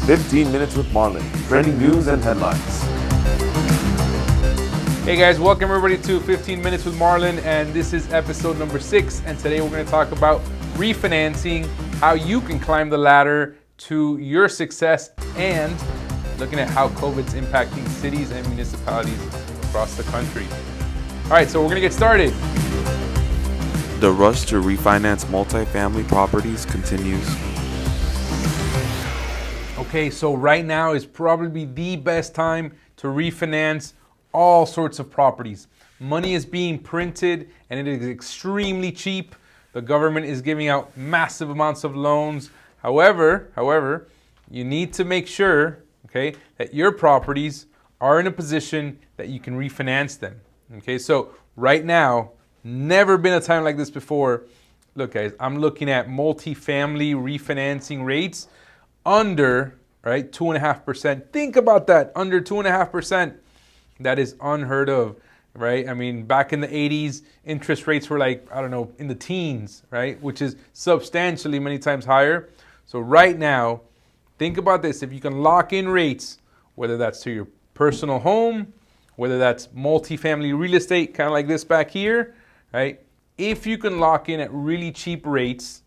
15 Minutes with Marlon, trending news and headlines. Hey guys, welcome everybody to 15 Minutes with Marlon, and this is episode number 6, and today we're going to talk about refinancing, how you can climb the ladder to your success, and looking at how COVID's impacting cities and municipalities across the country. All right, so we're going to get started. The rush to refinance multifamily properties continues. Okay, so right now is probably the best time to refinance all sorts of properties. Money is being printed and it is extremely cheap. The government is giving out massive amounts of loans. However, you need to make sure, okay, that your properties are in a position that you can refinance them. Okay, so right now, never been a time like this before. Look guys, I'm looking at multifamily refinancing rates under, right, 2.5%. Think about that, under 2.5%. That is unheard of, right? I mean, back in the 80s, interest rates were like, I don't know, in the teens, right? Which is substantially many times higher. So right now, think about this. If you can lock in rates, whether that's to your personal home, whether that's multifamily real estate, kind of like this back here, right? If you can lock in at really cheap rates,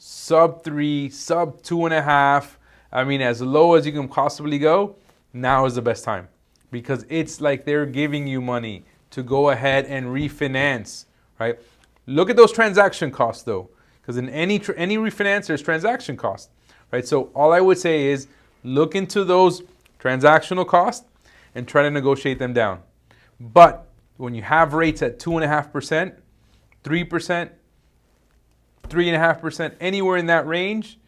sub 3, sub 2.5, I mean, as low as you can possibly go, now is the best time. Because it's like they're giving you money to go ahead and refinance, right? Look at those transaction costs though, because in any refinance, there's transaction costs, right? So all I would say is look into those transactional costs and try to negotiate them down. But when you have rates at 2.5%, 3%, 3.5%, anywhere in that range,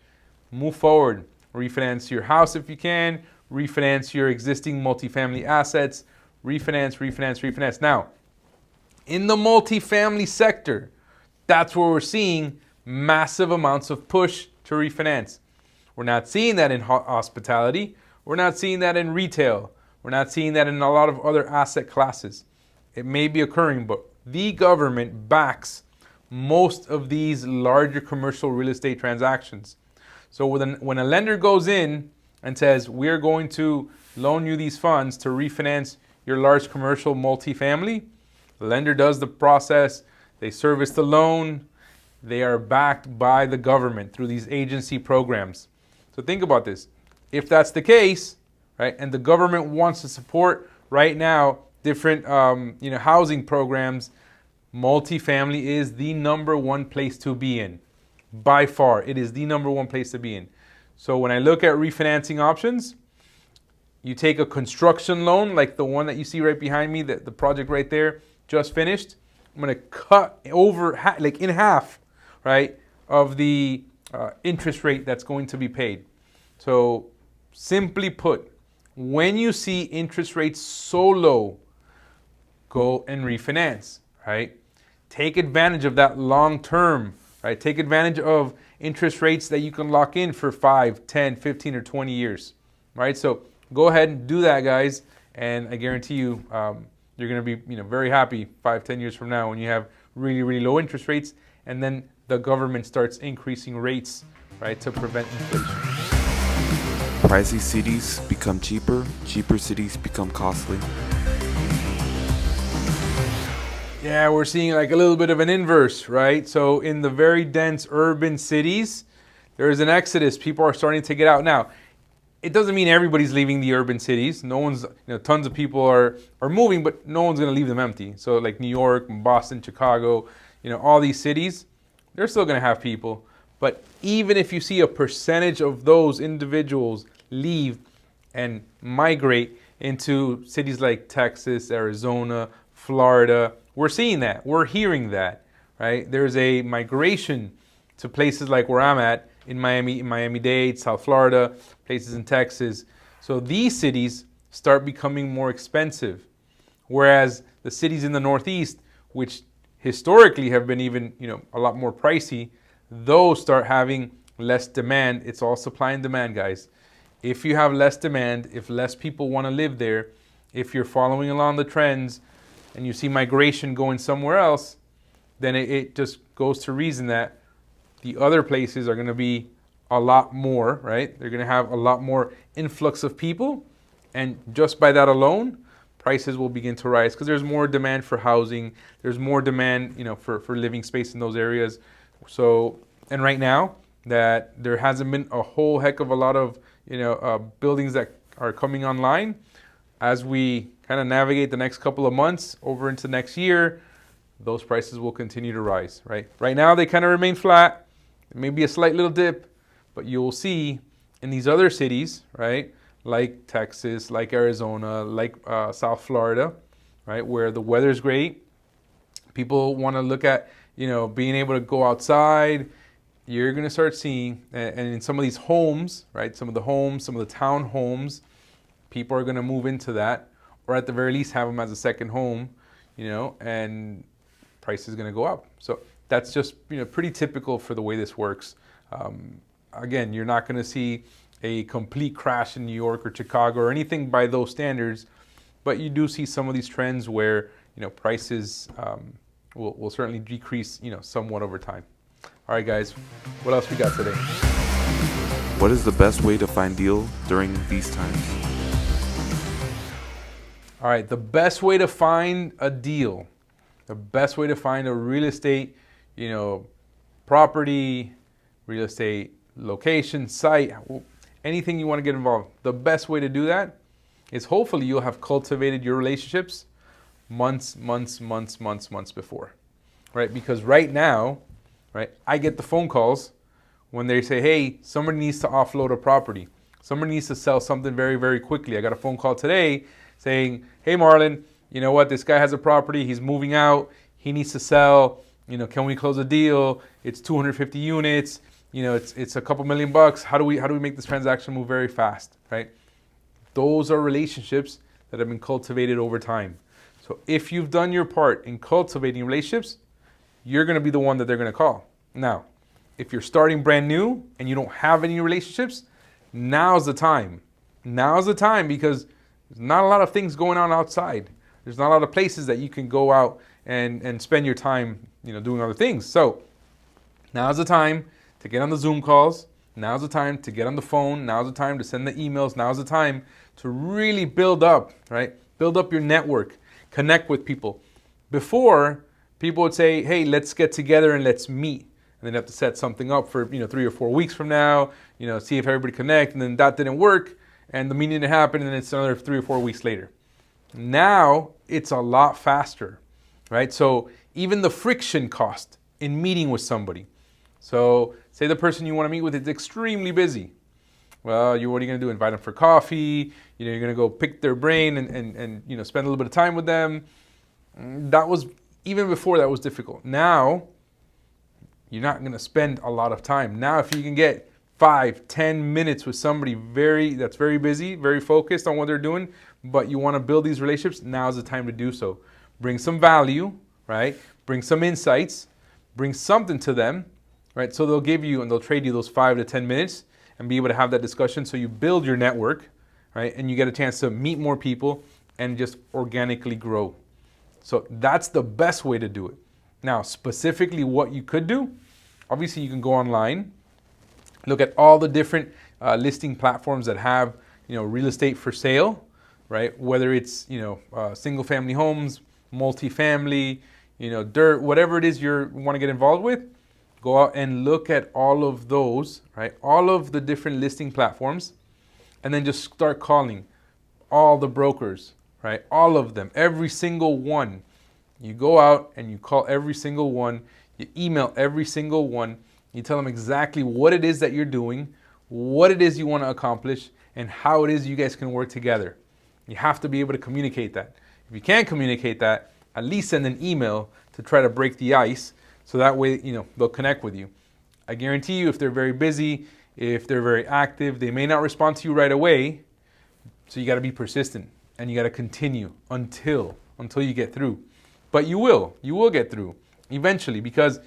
move forward. Refinance your house if you can, refinance your existing multifamily assets, refinance. Now, in the multifamily sector, that's where we're seeing massive amounts of push to refinance. We're not seeing that in hospitality. We're not seeing that in retail. We're not seeing that in a lot of other asset classes. It may be occurring, but the government backs most of these larger commercial real estate transactions. So when a lender goes in and says, we're going to loan you these funds to refinance your large commercial multifamily, the lender does the process, they service the loan, they are backed by the government through these agency programs. So think about this. If that's the case, right, and the government wants to support right now different housing programs, multifamily is the number one place to be in. By far, it is the number one place to be in. So when I look at refinancing options, you take a construction loan like the one that you see right behind me, the project right there, just finished. I'm going to cut over like in half, right, of the interest rate that's going to be paid. So simply put, when you see interest rates so low, go and refinance, right? Take advantage of that long term, right? Take advantage of interest rates that you can lock in for 5, 10, 15, or 20 years, right? So go ahead and do that, guys. And I guarantee you, you're going to be very happy 5, 10 years from now when you have really, really low interest rates. And then the government starts increasing rates, right, to prevent inflation. Pricey cities become cheaper, cheaper cities become costly. Yeah, we're seeing like a little bit of an inverse, right? So in the very dense urban cities, there is an exodus. People are starting to get out. Now, it doesn't mean everybody's leaving the urban cities. No one's, tons of people are moving, but no one's going to leave them empty. So like New York, Boston, Chicago, all these cities, they're still going to have people. But even if you see a percentage of those individuals leave and migrate into cities like Texas, Arizona, Florida, we're seeing that. We're hearing that, right? There's a migration to places like where I'm at in Miami-Dade, South Florida, places in Texas. So these cities start becoming more expensive, whereas the cities in the Northeast, which historically have been even, a lot more pricey, those start having less demand. It's all supply and demand, guys. If you have less demand, if less people want to live there, if you're following along the trends, and you see migration going somewhere else, then it just goes to reason that the other places are going to be a lot more, right? They're going to have a lot more influx of people. And just by that alone, prices will begin to rise because there's more demand for housing. There's more demand, for living space in those areas. So, and right now that there hasn't been a whole heck of a lot of, buildings that are coming online, as we kind of navigate the next couple of months over into next year, those prices will continue to rise, right? Right now, they kind of remain flat, maybe a slight little dip, but you'll see in these other cities, right, like Texas, like Arizona, like South Florida, right, where the weather's great, people want to look at, being able to go outside. You're going to start seeing, and in some of these homes, right, some of the town homes, people are going to move into that, or at the very least have them as a second home, and price is going to go up. So that's just, pretty typical for the way this works. Again, you're not going to see a complete crash in New York or Chicago or anything by those standards, but you do see some of these trends where, prices will certainly decrease, somewhat over time. All right, guys, what else we got today? What is the best way to find deal during these times? All right, the best way to find a deal, the best way to find a real estate, property, real estate location, site, anything you want to get involved. The best way to do that is hopefully you'll have cultivated your relationships months before, right? Because right now, right, I get the phone calls when they say, hey, somebody needs to offload a property. Somebody needs to sell something very, very quickly. I got a phone call today saying, hey, Marlon, you know what? This guy has a property. He's moving out. He needs to sell. Can we close a deal? It's 250 units. It's a couple $1,000,000. How do we make this transaction move very fast, right? Those are relationships that have been cultivated over time. So if you've done your part in cultivating relationships, you're going to be the one that they're going to call. Now, if you're starting brand new and you don't have any relationships, now's the time. Now's the time because there's not a lot of things going on outside. There's not a lot of places that you can go out and spend your time, doing other things. So now's the time to get on the Zoom calls. Now's the time to get on the phone. Now's the time to send the emails. Now's the time to really build up, right? Build up your network. Connect with people. Before, people would say, hey, let's get together and let's meet. And then have to set something up for, 3 or 4 weeks from now, see if everybody connect. And then that didn't work. And the meeting didn't happen. And then it's another 3 or 4 weeks later. Now, it's a lot faster, right? So even the friction cost in meeting with somebody. So say the person you want to meet with is extremely busy. Well, what are you going to do? Invite them for coffee? You're going to go pick their brain and spend a little bit of time with them. That was, even before that was difficult. Now, you're not going to spend a lot of time. Now, if you can get 5-10 minutes with somebody that's very busy, very focused on what they're doing, but you want to build these relationships, now's the time to do so. Bring some value, right? Bring some insights, bring something to them, right? So they'll give you and they'll trade you those 5 to 10 minutes and be able to have that discussion. So you build your network, right? And you get a chance to meet more people and just organically grow. So that's the best way to do it. Now, specifically what you could do, obviously you can go online, look at all the different listing platforms that have, real estate for sale, right? Whether it's, single family homes, multifamily, dirt, whatever it is you want to get involved with, go out and look at all of those, right? All of the different listing platforms, and then just start calling all the brokers, right? All of them, every single one. You go out and you call every single one, you email every single one, you tell them exactly what it is that you're doing, what it is you want to accomplish, and how it is you guys can work together. You have to be able to communicate that. If you can't communicate that, at least send an email to try to break the ice, so that way, they'll connect with you. I guarantee you, if they're very busy, if they're very active, they may not respond to you right away. So you got to be persistent and you got to continue until you get through. But you will get through eventually, because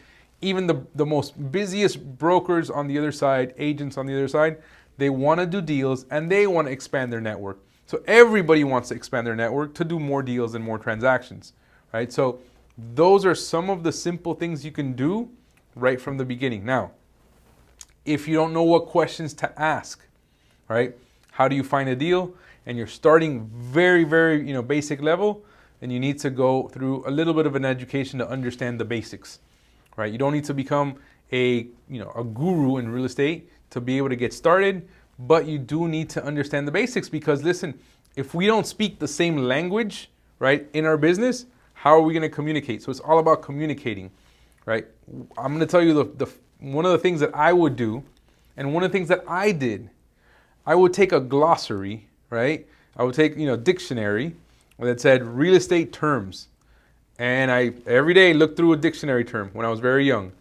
even the most busiest brokers on the other side, agents on the other side, they want to do deals and they want to expand their network. So everybody wants to expand their network to do more deals and more transactions, right? So those are some of the simple things you can do right from the beginning. Now, if you don't know what questions to ask, right? How do you find a deal? And you're starting very, very, basic level, and you need to go through a little bit of an education to understand the basics, right? You don't need to become a guru in real estate to be able to get started, but you do need to understand the basics because listen, if we don't speak the same language, right, in our business, how are we going to communicate? So it's all about communicating, right? I'm going to tell you the one of the things that I would do, and one of the things that I did, I would take a glossary, right? I would take, dictionary that said real estate terms. And I every day looked through a dictionary term when I was very young.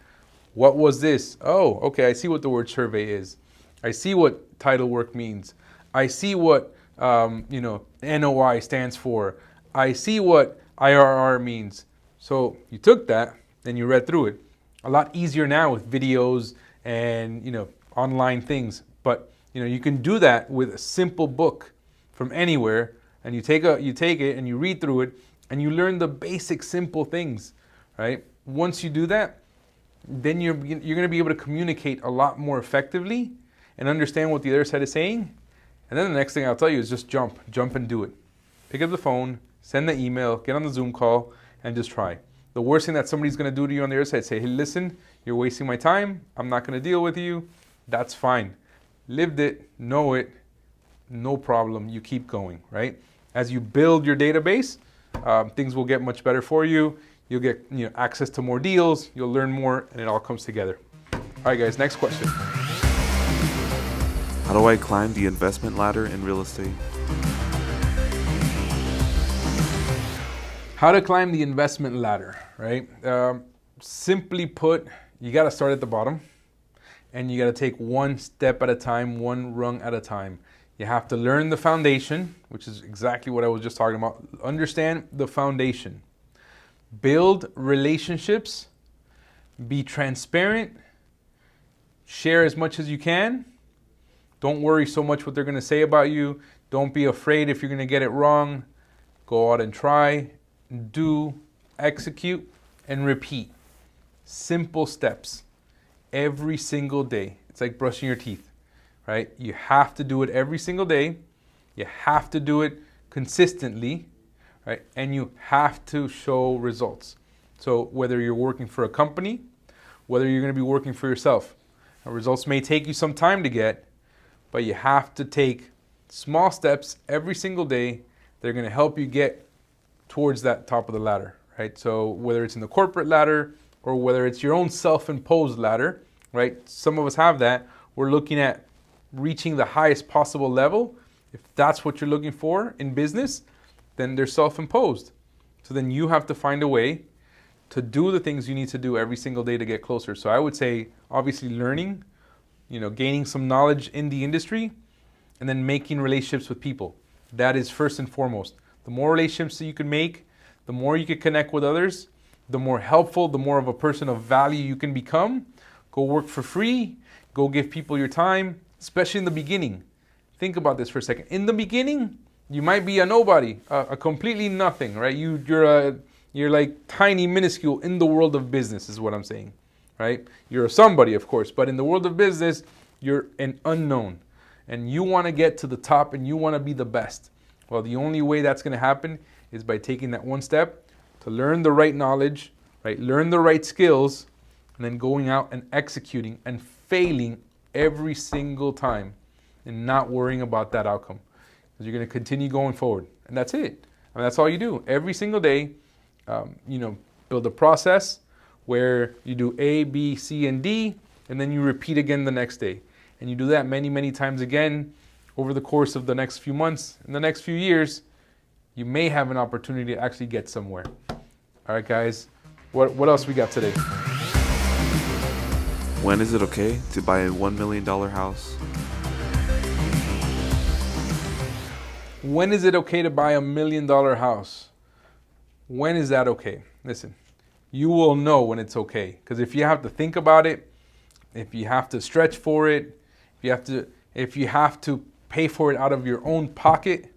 What was this? Oh, okay, I see what the word survey is. I see what title work means. I see what, NOI stands for. I see what IRR means. So you took that, and you read through it. A lot easier now with videos and, online things. But, you can do that with a simple book from anywhere, and you take it and you read through it and you learn the basic simple things, right? Once you do that, then you're going to be able to communicate a lot more effectively and understand what the other side is saying. And then the next thing I'll tell you is just jump and do it. Pick up the phone, send the email, get on the Zoom call, and just try. The worst thing that somebody's going to do to you on the other side is say, hey, listen, you're wasting my time. I'm not going to deal with you. That's fine. Lived it, know it, no problem. You keep going, right? As you build your database, things will get much better for you. You'll get access to more deals. You'll learn more, and it all comes together. All right, guys, next question. How do I climb the investment ladder in real estate? How to climb the investment ladder, right? Simply put, you got to start at the bottom, and you got to take one step at a time, one rung at a time. You have to learn the foundation, which is exactly what I was just talking about. Understand the foundation. Build relationships. Be transparent. Share as much as you can. Don't worry so much what they're going to say about you. Don't be afraid if you're going to get it wrong. Go out and try. Do, execute, and repeat. Simple steps every single day. It's like brushing your teeth, right? You have to do it every single day. You have to do it consistently, right? And you have to show results. So whether you're working for a company, whether you're going to be working for yourself, results may take you some time to get, but you have to take small steps every single day. They're going to help you get towards that top of the ladder, right? So whether it's in the corporate ladder or whether it's your own self-imposed ladder, right? Some of us have that. We're looking at reaching the highest possible level. If that's what you're looking for in business, then they're self-imposed. So then you have to find a way to do the things you need to do every single day to get closer. So I would say, obviously learning, gaining some knowledge in the industry, and then making relationships with people. That is first and foremost. The more relationships that you can make, the more you can connect with others, the more helpful, the more of a person of value you can become. Go work for free. Go give people your time, especially in the beginning. Think about this for a second. In the beginning, you might be a nobody, a completely nothing, right? You're like tiny, minuscule in the world of business is what I'm saying, right? You're a somebody, of course, but in the world of business, you're an unknown. And you want to get to the top and you want to be the best. Well, the only way that's going to happen is by taking that one step to learn the right knowledge, right? Learn the right skills, and then going out and executing and failing every single time and not worrying about that outcome. Because you're going to continue going forward. And that's it. I mean, that's all you do. Every single day, build a process where you do A, B, C, and D, and then you repeat again the next day. And you do that many, many times again over the course of the next few months. In the next few years, you may have an opportunity to actually get somewhere. All right, guys, what else we got today? When is it okay to buy a $1 million house? When is it okay to buy $1 million house? When is that okay? Listen, you will know when it's okay. Because if you have to think about it, if you have to stretch for it, if you have to pay for it out of your own pocket,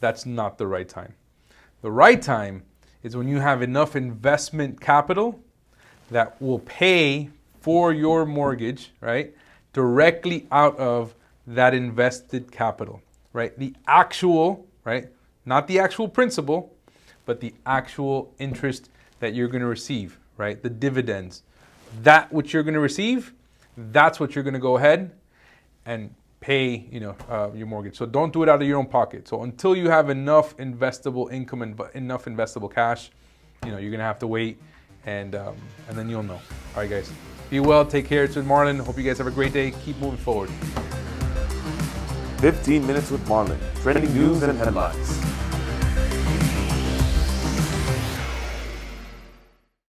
that's not the right time. The right time is when you have enough investment capital that will pay for your mortgage, right? directly out of that invested capital, right? The actual, right? Not the actual principal, but the actual interest that you're going to receive, right? The dividends. That which you're going to receive, that's what you're going to go ahead and pay, your mortgage. So don't do it out of your own pocket. So until you have enough investable income and enough investable cash, you're going to have to wait, and then you'll know. All right, guys. Be well. Take care. It's with Marlon. Hope you guys have a great day. Keep moving forward. 15 minutes with Marlon. Trending news and headlines.